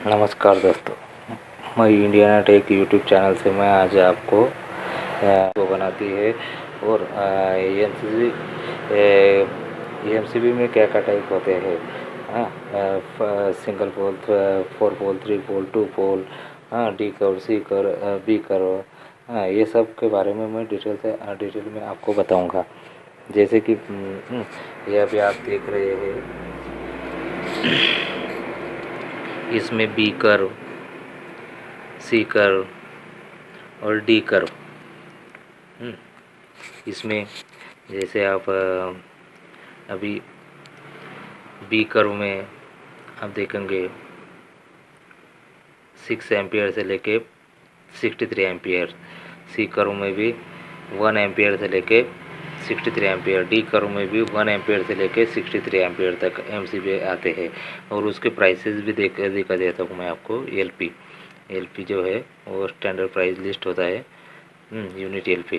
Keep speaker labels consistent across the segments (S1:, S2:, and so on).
S1: नमस्कार दोस्तों, मैं इंडिया टेक यूट्यूब चैनल से मैं आज आपको वो बनाती है और एम सी बी में क्या क्या टाइप होते हैं। हाँ, सिंगल पोल, 4 पोल, 3 पोल, 2 पोल, हाँ, डी कर, सी कर, बी कर, हाँ, ये सब के बारे में मैं डिटेल में आपको बताऊंगा। जैसे कि ये अभी आप देख रहे हैं, इसमें बी कर्व, सी कर्व और डी कर्व। इसमें जैसे आप अभी बी कर्व में आप देखेंगे 6 एम्पियर से लेके 63 एम्पियर, सी कर्व में भी 1 एम्पियर से लेके 63 एम्पियर, डी कर्व में भी 1 एम्पियर से लेके 63 एम्पियर तक एम आते हैं। और उसके प्राइसेस भी दिखा देता हूँ मैं आपको। एल पी जो है वो स्टैंडर्ड प्राइस लिस्ट होता है, यूनिट एल पी।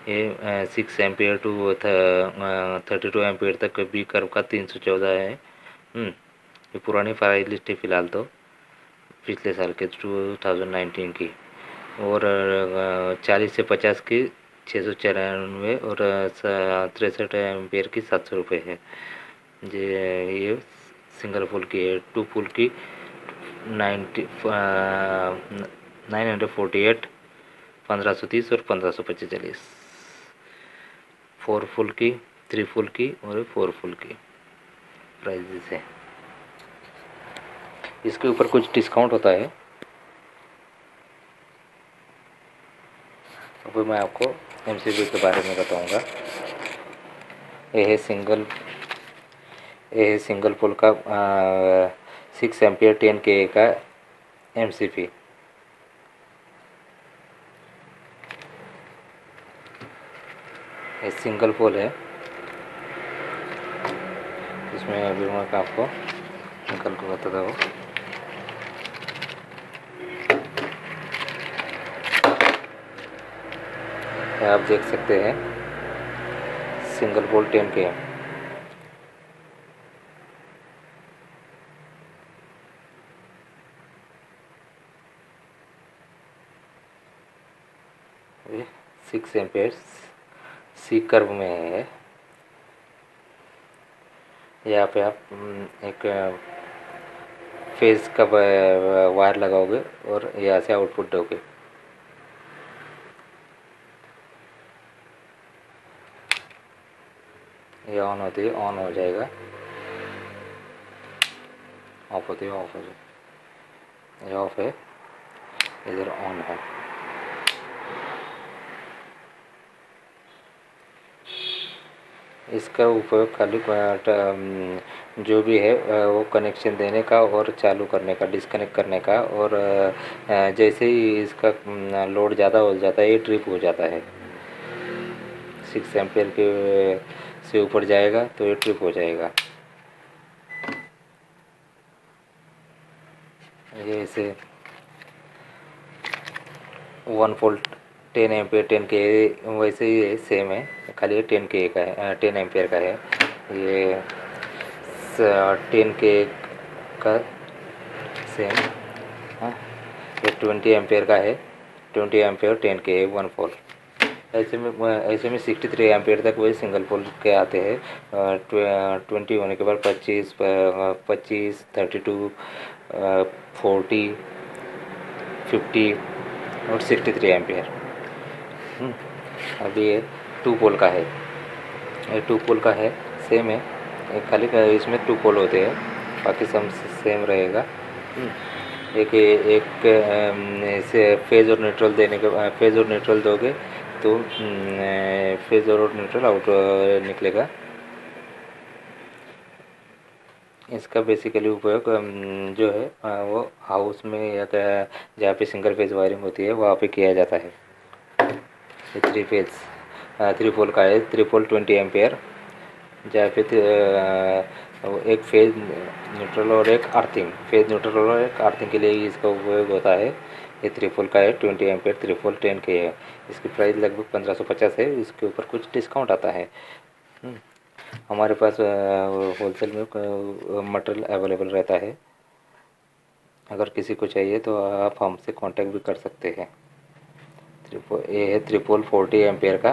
S1: ये 6 एम्पियर टू 32 एम्पियर तक बी कर्व का 314 है। ये पुरानी प्राइस लिस्ट है फ़िलहाल तो, पिछले साल के 2019 की। और 40 से 50 की 694 और 63 एम्पियर की 700 रुपये है। ये सिंगल पोल की है। 2 पोल की 948, 1530 और 1545। 4 पोल की, 3 पोल की और 4 पोल की प्राइजेस है। इसके ऊपर कुछ डिस्काउंट होता है। अब मैं आपको एम के बारे में बताऊंगा। यह है सिंगल पोल का 6 एम्पियर 10 kA का एम ये सिंगल पोल है। इसमें अभी मैं आपको निकल को बताता हूँ। आप देख सकते हैं सिंगल पोल 10 kA। ये 6 एम्पियर सी कर्व में है। यहाँ पे आप एक फेज का वायर लगाओगे और यहाँ से आउटपुट दोगे। ये ऑन होती है, ऑन हो जाएगा, ऑफ होती है, ऑफ हो जाएगा। ये ऑफ है, इधर ऑन है। इसका उपयोग खाली जो भी है वो कनेक्शन देने का और चालू करने का, डिस्कनेक्ट करने का। और जैसे ही इसका लोड ज़्यादा हो जाता है, ये ट्रिप हो जाता है। 6 एम्पियर के से ऊपर जाएगा तो ये ट्रिप हो जाएगा। ये ऐसे 1 वोल्ट 10 एम्पियर 10 kA वैसे ही सेम है, खाली 10 kA का है, 10 एम्पियर का है। ये 10 kA का सेम। हाँ, ये 20 एम्पियर का है। 20 एम्पियर 10 kA 1 पोल। ऐसे में 63 एम्पियर तक वही सिंगल पोल के आते हैं। 20 होने के बाद 25, 32, 40, 50 और 63 एम्पियर। अभी ये 2 पोल का है। ये 2 पोल का है, सेम है। खाली इसमें 2 पोल होते हैं, बाकी सब सेम रहेगा। से फेज और न्यूट्रल देने के फेज और न्यूट्रल दोगे तो फेज और न्यूट्रल आउट निकलेगा। इसका बेसिकली उपयोग जो है वो हाउस में या जहाँ पे सिंगल फेज वायरिंग होती है वहाँ पे किया जाता है। ये 3 पोल का है। 3 पोल 20 एम्पियर, जहाँ पे एक फेज न्यूट्रल और एक अर्थिंग, फेज न्यूट्रल और एक अर्थिंग के लिए ही इसका उपयोग होता है। ये 3 पोल का है, 20 एम्पियर, 3 पोल 10 kA है। इसकी प्राइस लगभग 1550 है। इसके ऊपर कुछ डिस्काउंट आता है। हमारे पास होलसेल में मटेरियल अवेलेबल रहता है। अगर किसी को चाहिए तो आप हमसे कांटेक्ट भी कर सकते हैं। ये है 40 एम्पियर का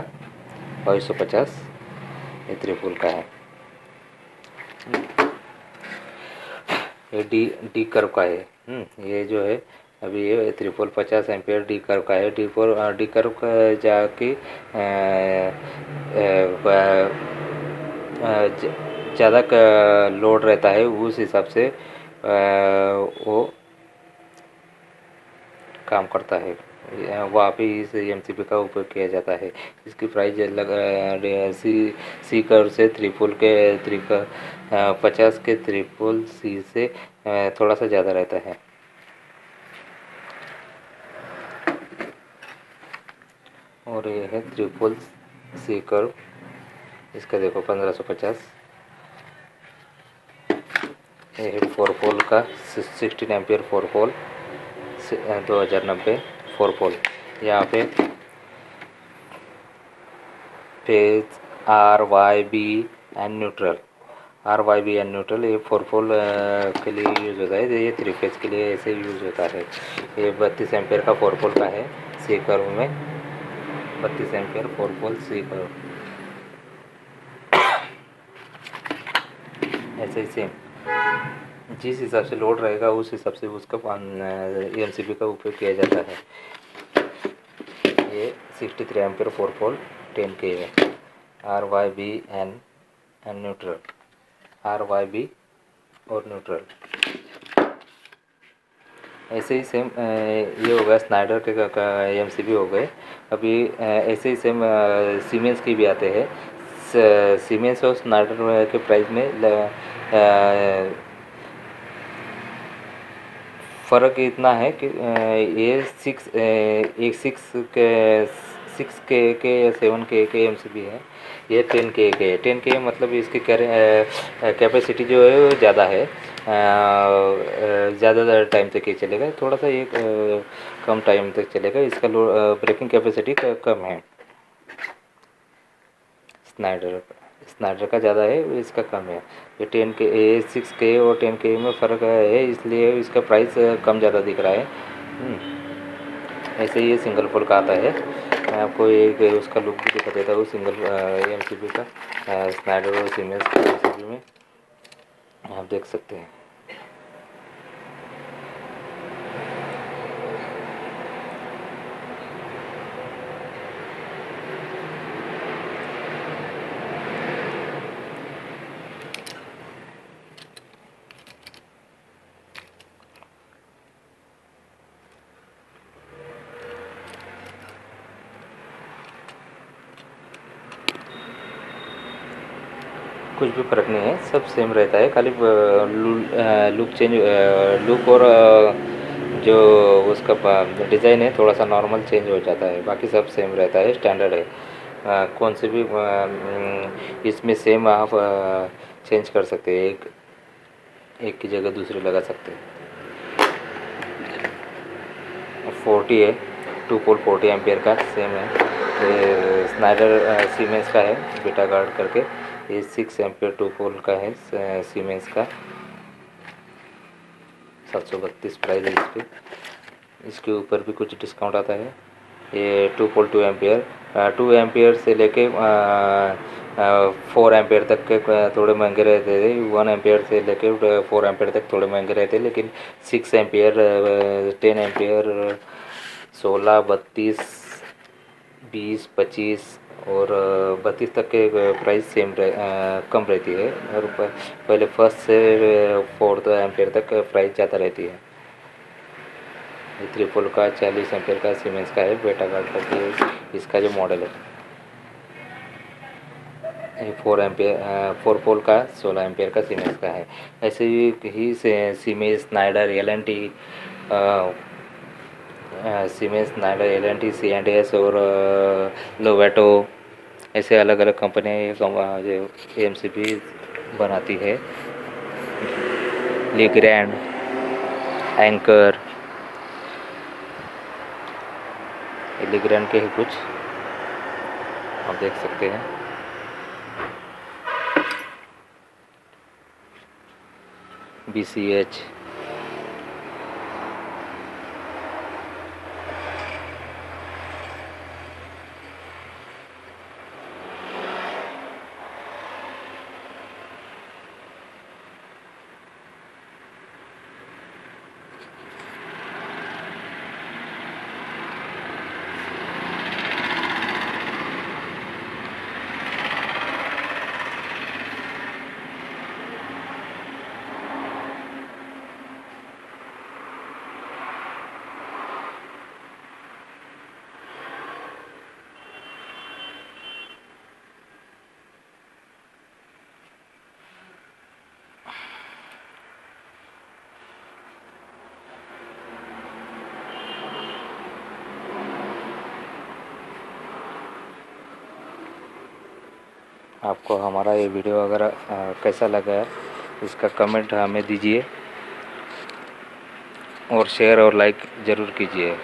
S1: 2250, ये 3 का है। ये डी कर्व का है। ये जो है अभी ये 50 एम्पियर डी कर्व का है। डी कर्व का जाके ज़्यादा लोड रहता है, उस हिसाब से वो काम करता है। वहाँ पे इस एमसीबी का उपयोग किया जाता है। इसकी प्राइस सी कर्व से त्रिपुल के 50 के त्रिपुल सी से थोड़ा सा ज़्यादा रहता है। और ये है त्रिपुल सी कर्व, इसका देखो 1550। ये है 4 पोल का 16 एम्पियर 4 पोल 2090 4 पोल। यहाँ पे phase RYB and neutral, RYB and neutral, ये 4 पोल के लिए यूज़ होता है। ये 3 फेज के लिए ऐसे यूज़ होता है। ये 32 एम्पियर का 4 पोल का है सी कर्व में, 32 एम्पियर 4 पोल सी कर्व। ऐसे ही सेम जिस हिसाब से लोड रहेगा उस हिसाब से उसका एमसीबी का उपयोग किया जाता है। ये 63 एम्पियर 4 पोल 10K है। RYB एंड न्यूट्रल, RYB और न्यूट्रल। ऐसे ही सेम ये हो गया स्नाइडर के एमसीबी हो गए। अभी ऐसे ही सेम सीमेंस की भी आते हैं। सीमेंस और स्नाइडर के प्राइस में फ़र्क इतना है कि ये 6K या 7K के एमसीबी है। ये 10K के है। 10K मतलब इसकी कैपेसिटी जो है वो ज़्यादा है, ज़्यादा टाइम तक ये चलेगा। थोड़ा सा ये कम टाइम तक चलेगा। इसका ब्रेकिंग कैपेसिटी कम है। स्नाइडर का ज़्यादा है, इसका कम है। ये 10K 6K और 10K में फ़र्क है, इसलिए इसका प्राइस कम ज़्यादा दिख रहा है। ऐसे ही ये सिंगल पोल का आता है। मैं आपको एक उसका लुक भी दिखा देता हूँ सिंगल एमसीबी का, स्नाइडर और सीमेंस के एमसीबी में आप देख सकते हैं। कुछ भी फ़र्क नहीं है, सब सेम रहता है। खाली लुक और जो उसका डिज़ाइन है थोड़ा सा नॉर्मल चेंज हो जाता है, बाकी सब सेम रहता है, स्टैंडर्ड है। कौन से भी इसमें सेम आप चेंज कर सकते हैं, एक की जगह दूसरी लगा सकते हैं। 40 है 2 पोल 40 एम्पियर का सेम है। ये स्नाइडर सीमेंस का है बीटा गार्ड करके। ये 6 एम्पियर 2 पोल का है सीमेंस का, 732 प्राइस है इसकी। इसके ऊपर भी कुछ डिस्काउंट आता है। ये 2 पोल 2 एम्पियर 2 एम्पियर से लेके 4 एम्पियर तक के थोड़े महंगे रहते थे। 1 एम्पियर से लेके 4 एम्पियर तक थोड़े महंगे रहते, लेकिन 6 एम्पियर 10 एम्पियर 16 32 20 25 और 32 तक के प्राइस सेम कम रहती है। और पहले फर्स्ट से 4 एम्पियर तक प्राइस ज़्यादा रहती है। ये त्रिपोल का 40 एम्पियर का सीमेंस का है बेटा गार्ड का, इसका जो मॉडल है। ये 4 एम्पियर 4 पोल का 16 एम्पियर का सीमेंस का है। ऐसे ही Siemens Schneider LNT Siemens Schneider LNT C&S और लोवेटो, ऐसे अलग अलग कंपनियाँ जो एमसीबी बनाती है। लीग्रैंड, एंकर, लीग्रैंड के ही कुछ आप देख सकते हैं। BCH, आपको हमारा ये वीडियो अगर कैसा लगा है इसका कमेंट हमें दीजिए और शेयर और लाइक ज़रूर कीजिए।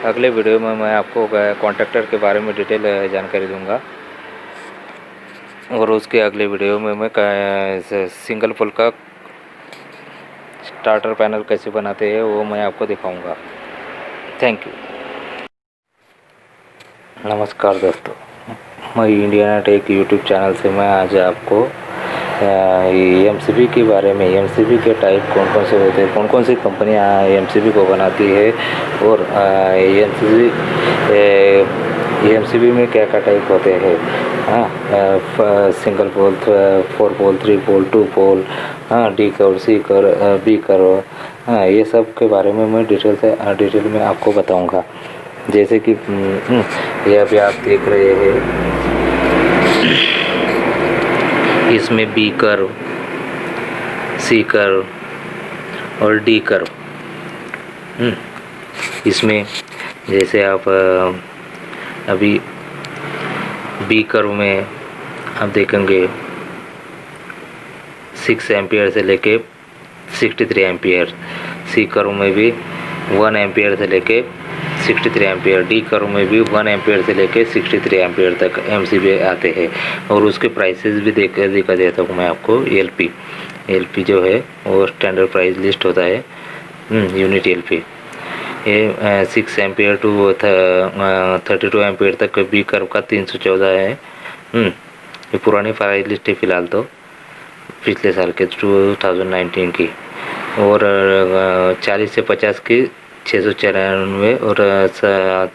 S1: अगले वीडियो में मैं आपको कॉन्ट्रैक्टर के बारे में डिटेल जानकारी दूंगा और उसके अगले वीडियो में मैं सिंगल पोल का स्टार्टर पैनल कैसे बनाते हैं वो मैं आपको दिखाऊंगा। Thank you. नमस्कार दोस्तों, मैं इंडिया टेक यूट्यूब चैनल से मैं आज आपको एमसीबी के बारे में, एमसीबी के टाइप कौन कौन से होते हैं, कौन कौन सी कंपनियां एमसीबी को बनाती है और एमसीबी में क्या क्या टाइप होते हैं। हाँ, सिंगल पोल, 4 पोल, 3 पोल, 2 पोल, हाँ, डी करो, सी करो, बी करो, हाँ, ये सब के बारे में मैं डिटेल में आपको बताऊंगा। जैसे कि ये अभी आप देख रहे हैं, इसमें बी कर्व, सी कर्व और डी कर्व। इसमें जैसे आप अभी बी कर्व में आप देखेंगे 6 एम्पियर से लेके 63 एम्पियर, सी कर्व में भी 1 एम्पियर से लेके 63 एम्पियर, डी कर्व में भी 1 एम्पियर से लेके 63 एम्पियर तक एमसीबी आते हैं। और उसके प्राइसेस भी दिखा देता हूँ मैं आपको। एलपी जो है वो स्टैंडर्ड प्राइस लिस्ट होता है, यूनिट एलपी। ये 6 एम्पियर टू 32 एम्पियर तक बी कर्व का 314 है। ये पुरानी प्राइस लिस्ट है फ़िलहाल तो, पिछले साल के 2019 की। और 40 से 50 की 694 और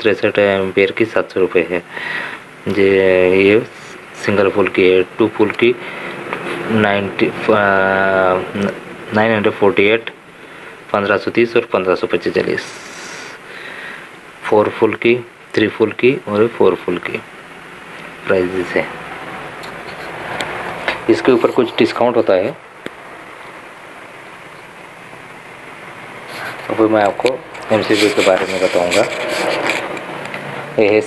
S1: 63 एम्पियर की 700 रुपये है। ये सिंगल पोल की है। 2 पोल की 948, 1530 और 1545। 4 फुल की, 3 फुल की और 4 फुल की प्राइजेस है। इसके ऊपर कुछ डिस्काउंट होता है। अब मैं आपको एमसीबी के बारे में बताऊंगा। ये है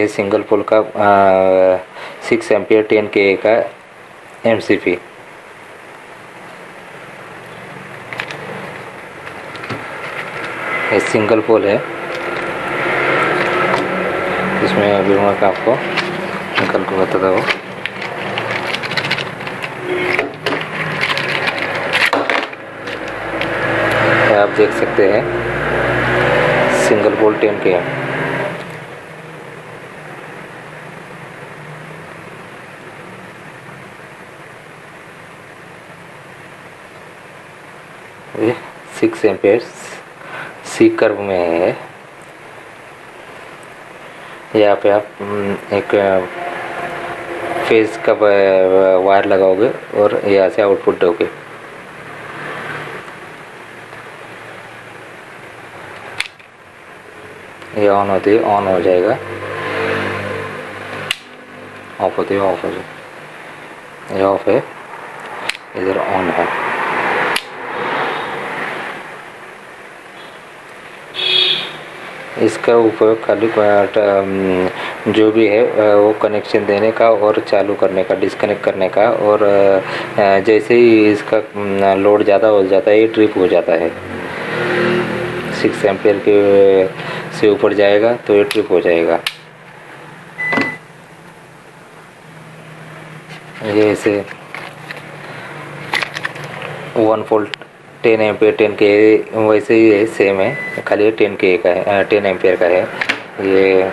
S1: सिंगल पोल का 6 एम्पियर 10 के का एमसीबी। ये सिंगल पोल है। इसमें अभी मैं आपको निकल को बताता हूँ। आप देख सकते हैं सिंगल पोल 10 के है। ये 6 एम्पियर सी कर्व में है। यहाँ पे आप एक फेज का वायर लगाओगे और यहाँ से आउटपुट दोगे। ये ऑन होती है, ऑन हो जाएगा, ऑफ होती है, ऑफ हो जाएगा। ये ऑफ है, इधर ऑन है। इसका उपयोग खाली जो भी है वो कनेक्शन देने का और चालू करने का, डिस्कनेक्ट करने का। और जैसे ही इसका लोड ज़्यादा हो जाता है ये ट्रिप हो जाता है। 6 एम्पियर के से ऊपर जाएगा तो ये ट्रिप हो जाएगा। ये ऐसे 1 वोल्ट 10 एम्पियर 10 के वैसे ही है, सेम है, खाली 10 के का है, 10 एम्पियर का है। ये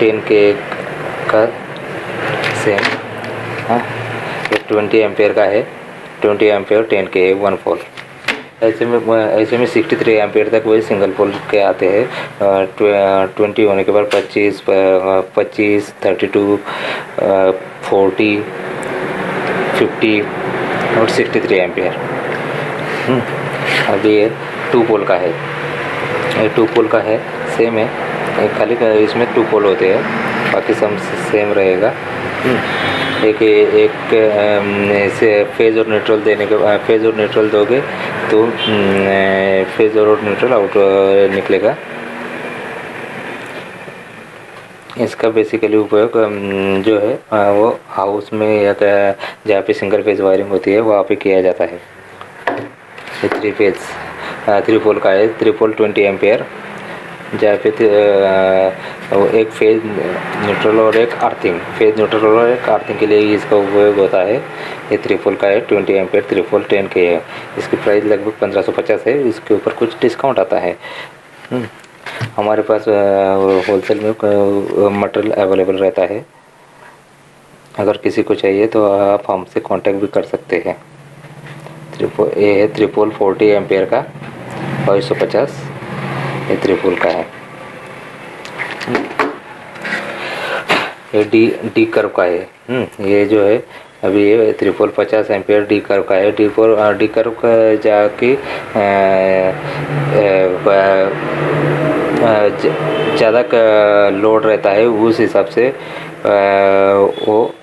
S1: 10 के का सेम, हाँ। ये 20 एम्पियर का है, 20 एम्पियर 10 के 1 वोल्ट। ऐसे में 63 एम्पियर तक वही सिंगल पोल के आते हैं। 20 होने के बाद 25, 32, 40, 50 और 63 एम्पियर। अभी ये 2 पोल का है। ये 2 पोल का है, सेम है, खाली इसमें 2 पोल होते हैं, बाकी सब सेम रहेगा। एक एक से फेज़ और न्यूट्रल देने के फेज़ और न्यूट्रल दोगे तो फेज़ और न्यूट्रल आउट निकलेगा। इसका बेसिकली उपयोग जो है वो हाउस में या जहाँ पे सिंगल फेज वायरिंग होती है वहाँ पे किया जाता है। ये 3 फेज 3 पोल का है, 3 पोल 20 एम्पियर, जहाँ पे एक फेज न्यूट्रल और एक अर्थिंग, फेज न्यूट्रल और एक अर्थिंग के लिए ही इसका उपयोग होता है। ये 3 पोल का है, 20 एम्पियर, 3 पोल 10 के है। इसकी प्राइस लगभग 1550 है। इसके ऊपर कुछ डिस्काउंट आता है। हमारे पास होलसेल में मटेरियल अवेलेबल रहता है। अगर किसी को चाहिए तो आप हमसे कांटेक्ट भी कर सकते हैं। ये है 3 पोल 40 एम्पियर का 2250, ये 3 पोल का है। ये डी कर्व का है। ये जो है अभी ये 3 पोल 50 एम्पियर डी कर्व का है। डी कर्व का जाके ज़्यादा लोड रहता है, उस हिसाब से वो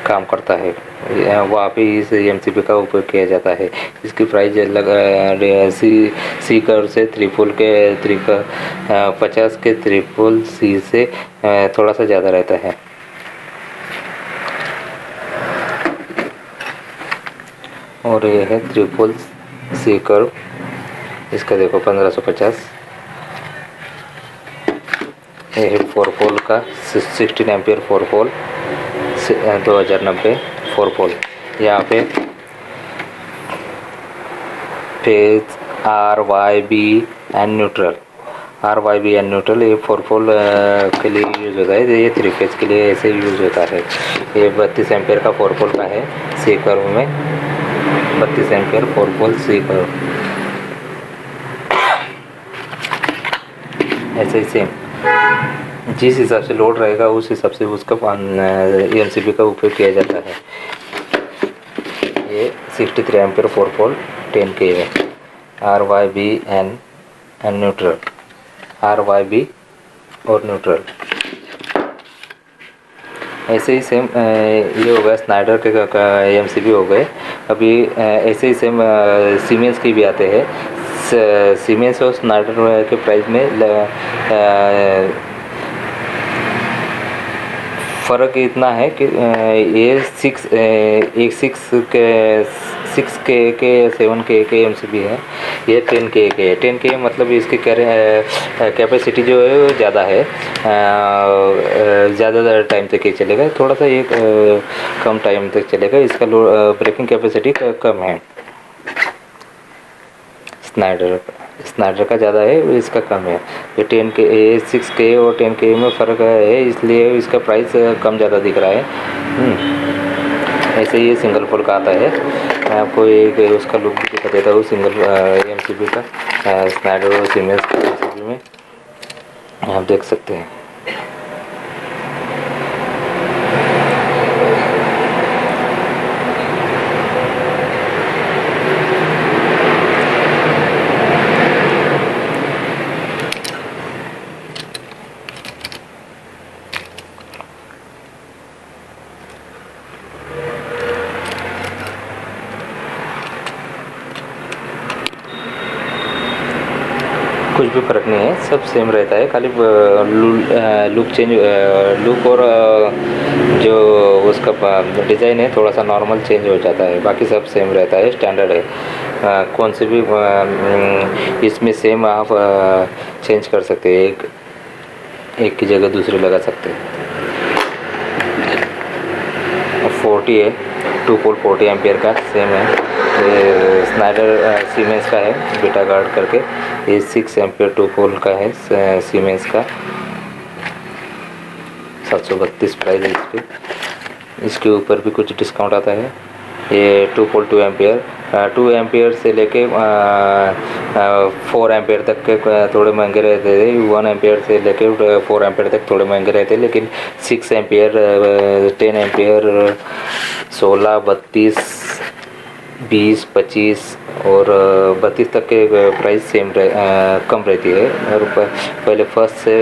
S1: काम करता है। वहाँ पे इस एमसीबी का उपयोग किया जाता है। इसकी प्राइस सी कर्व से 3 पोल के 50 के 3 पोल सी से थोड़ा सा ज़्यादा रहता है। और ये है 3 पोल सी कर्व, इसका देखो 1550। ये है 4 पोल का 16 एम्पियर 4 पोल 2090 4 पोल। यहाँ पे phase R Y B and neutral, ये 4 पोल के लिए यूज़ होता है। ये 3 फेज के लिए ऐसे यूज़ होता है। ये 32 एम्पियर का 4 पोल का है सी कर्व में, 32 एम्पियर 4 पोल सी कर्व। ऐसे ही सेम जिस हिसाब से लोड रहेगा उस हिसाब से उसका एमसीबी का उपयोग किया जाता है। ये 63 एम्पियर 4 पोल 10 के है, R Y B and neutral, R Y B और न्यूट्रल। ऐसे ही सेम ये हो गया स्नाइडर के एमसीबी हो गए। अभी ऐसे ही सेम सीमेंस की भी आते हैं। सीमेंस और स्नाइडर के प्राइस में फ़र्क इतना है कि ये 6 के 7 के एमसीबी है, ये 10 के है। 10 के मतलब इसकी कैपेसिटी जो है वो ज़्यादा है, ज़्यादा टाइम तक ये चलेगा। थोड़ा सा ये कम टाइम तक चलेगा, इसका ब्रेकिंग कैपेसिटी कम है। स्नाइडर का ज़्यादा है, इसका कम है। ये 10 के 6 के और 10 के में फ़र्क है, इसलिए इसका प्राइस कम ज़्यादा दिख रहा है। ऐसे ही ये सिंगल पोल का आता है। मैं आपको एक उसका लुक भी दिखा देता हूँ सिंगल एमसीबी का, स्नाइडर और सीमेंस के एमसीबी में आप देख सकते हैं। कुछ भी फ़र्क नहीं है, सब सेम रहता है। खाली लुक और जो उसका डिज़ाइन है थोड़ा सा नॉर्मल चेंज हो जाता है, बाकी सब सेम रहता है, स्टैंडर्ड है। कौन से भी इसमें सेम आप चेंज कर सकते हैं, एक की जगह दूसरी लगा सकते हैं। 40 है 2 पोल 40 एम्पियर का सेम है। ये स्नाइडर सीमेंस का है बीटा गार्ड करके। ये 6 एम्पियर 2 पोल का है सीमेंस का, 732 प्राइस है इस पर। इसके ऊपर भी कुछ डिस्काउंट आता है। ये 2 पोल 2 एम्पियर 2 एम्पियर से लेके 4 एम्पियर तक के थोड़े महंगे रहते थे। 1 एम्पियर से लेके 4 एम्पियर तक थोड़े महंगे रहते, लेकिन 6 एम्पियर 10 एम्पियर 16 32 20 25 और 32 तक के प्राइस सेम कम रहती है। और पहले 1 से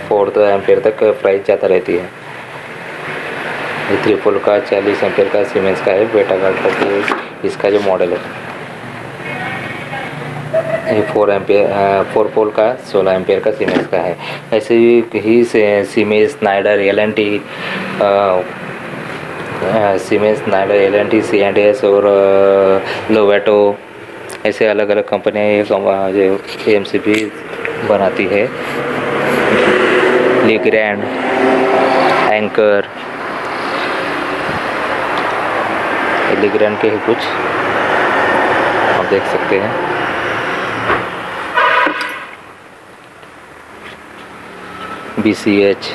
S1: 4 एम्पियर तक प्राइस ज़्यादा रहती है। ये 3 पोल का 40 एम्पेयर का सीमेंस का है, बेटा गार्ड का इसका जो मॉडल है। ये 4 पोल का 16 एम्पेयर का सीमेंस का है। ऐसे ही सीमेंस स्नाइडर एल&टी C&S और लोवेटो, ऐसे अलग अलग कंपनियाँ ये जो AMCB बनाती है। लीग्रैंड, एंकर, लीग्रैंड के ही कुछ आप देख सकते हैं। BCH,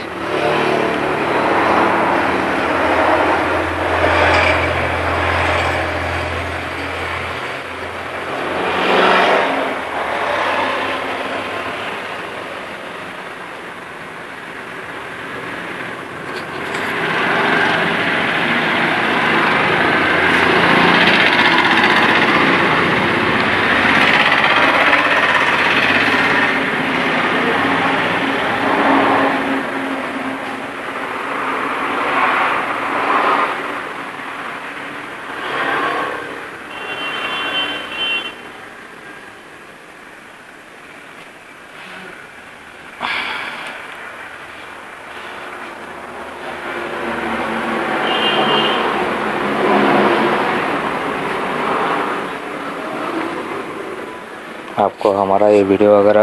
S1: आपको हमारा ये वीडियो अगर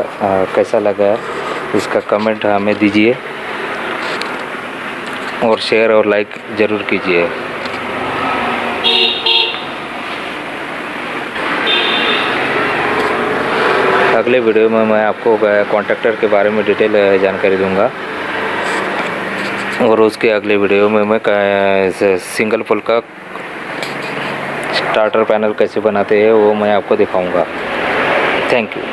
S1: कैसा लगा है इसका कमेंट हमें दीजिए और शेयर और लाइक ज़रूर कीजिए। अगले वीडियो में मैं आपको कॉन्ट्रैक्टर के बारे में डिटेल जानकारी दूंगा और उसके अगले वीडियो में मैं सिंगल पोल का स्टार्टर पैनल कैसे बनाते हैं वो मैं आपको दिखाऊंगा। Thank you.